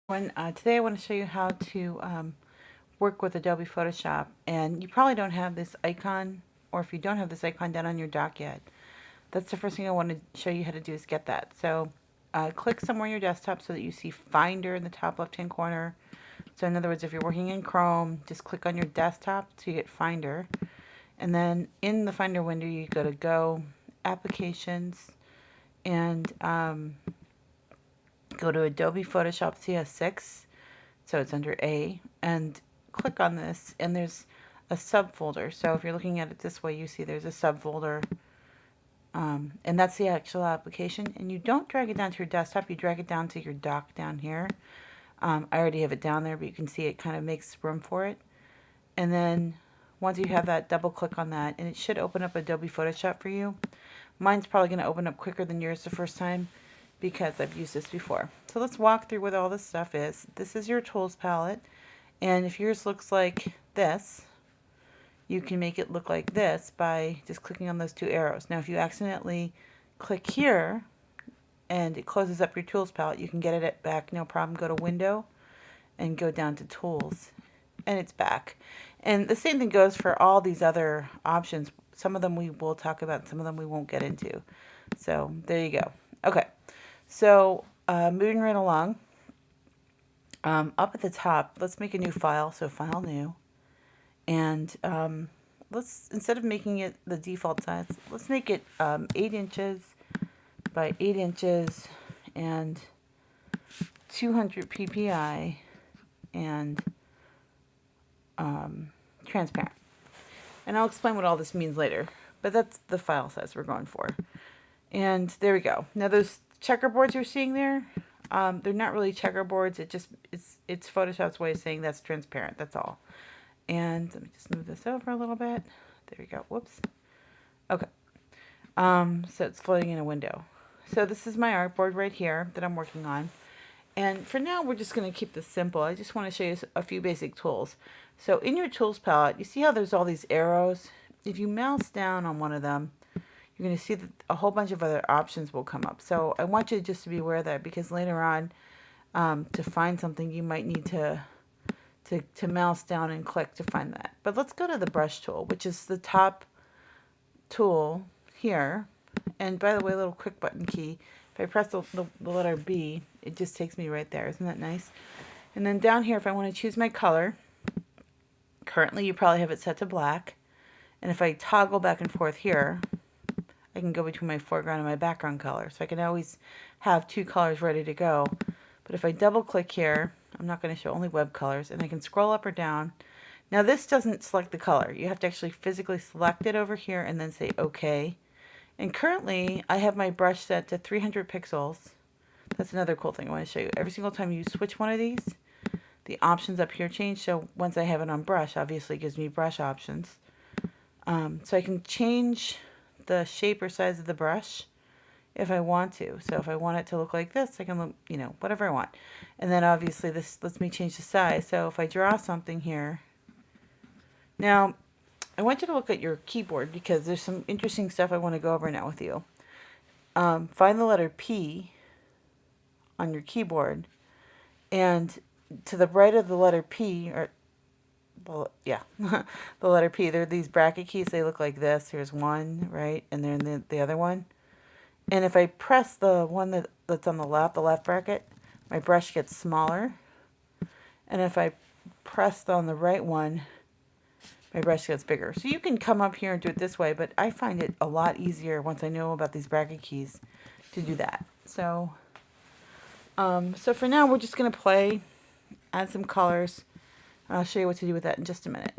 Today I want to show you how to work with Adobe Photoshop, and you probably don't have this icon, or if you don't have this icon down on your dock yet, that's the first thing I want to show you how to do is get that. So click somewhere on your desktop so that you see Finder in the top left hand corner. So in other words, if you're working in Chrome, just click on your desktop to get Finder, and then in the Finder window you go to Go, Applications, and go to Adobe Photoshop CS6, so it's under A, and click on this, and there's a subfolder. So if you're looking at it this way, you see there's a subfolder, and that's the actual application. And you don't drag it down to your desktop, you drag it down to your dock down here. I already have it down there, but you can see it kind of makes room for it. And then once you have that, double click on that, and it should open up Adobe Photoshop for you. Mine's probably going to open up quicker than yours the first time, because I've used this before. So let's walk through what all this stuff is. This is your tools palette, and if yours looks like this, you can make it look like this by just clicking on those two arrows. Now if you accidentally click here and it closes up your tools palette, you can get it back, no problem. Go to Window and go down to Tools, and it's back. And the same thing goes for all these other options. Some of them we will talk about, some of them we won't get into. So there you go. Okay. So moving right along, up at the top, let's make a new file. So File, New, and let's, instead of making it the default size, let's make it 8 inches by 8 inches and 200 ppi and transparent. And I'll explain what all this means later, but that's the file size we're going for. And there we go. Now those checkerboards you're seeing there, they're not really checkerboards. It's Photoshop's way of saying that's transparent. That's all. And let me just move this over a little bit. There we go. Whoops. Okay. So it's floating in a window. So this is my artboard right here that I'm working on. And for now, we're just going to keep this simple. I just want to show you a few basic tools. So in your tools palette, you see how there's all these arrows? If you mouse down on one of them, you're going to see that a whole bunch of other options will come up. So I want you just to be aware of that, because later on, to find something, you might need to mouse down and click to find that. But let's go to the brush tool, which is the top tool here. And by the way, a little quick button key. If I press the letter B, it just takes me right there. Isn't that nice? And then down here, if I want to choose my color, currently you probably have it set to black. And if I toggle back and forth here, I can go between my foreground and my background color. So I can always have two colors ready to go. But if I double click here, I'm not going to show only web colors, and I can scroll up or down. Now this doesn't select the color. You have to actually physically select it over here and then say OK. And currently I have my brush set to 300 pixels. That's another cool thing I want to show you. Every single time you switch one of these, the options up here change. So once I have it on brush, obviously it gives me brush options. So I can change the shape or size of the brush if I want to. So if I want it to look like this, I can look, whatever I want. And then obviously this lets me change the size. So if I draw something here, now I want you to look at your keyboard, because there's some interesting stuff I want to go over now with you. Find the letter P on your keyboard, and to the right of the letter P, or well, yeah, the letter P, there are these bracket keys. They look like this. Here's one, right? And then the other one. And if I press the one that's on the left bracket, my brush gets smaller. And if I press on the right one, my brush gets bigger. So you can come up here and do it this way, but I find it a lot easier once I know about these bracket keys to do that. So, so for now, we're just going to play, add some colors. I'll show you what to do with that in just a minute.